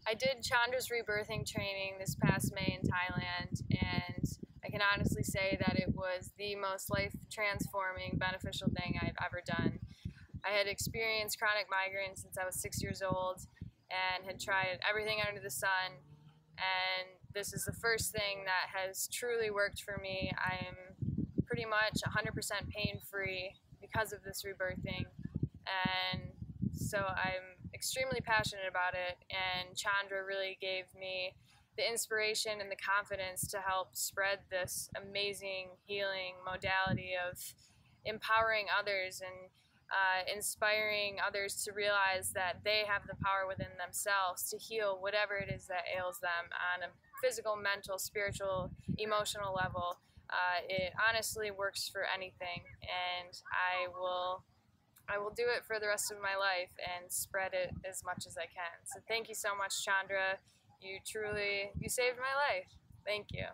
I did Chandra's rebirthing training this past May in Thailand, and I can honestly say that it was the most life-transforming, beneficial thing I've ever done. I had experienced chronic migraine since I was 6 years old and had tried everything under the sun, and this is the first thing that has truly worked for me. I am pretty much 100% pain-free because of this rebirthing, and so I'm extremely passionate about it, and Chandra really gave me the inspiration and the confidence to help spread this amazing healing modality of empowering others and inspiring others to realize that they have the power within themselves to heal whatever it is that ails them on a physical, mental, spiritual, emotional level. It honestly works for anything, and I will do it for the rest of my life and spread it as much as I can. So thank you so much, Chandra. You saved my life. Thank you.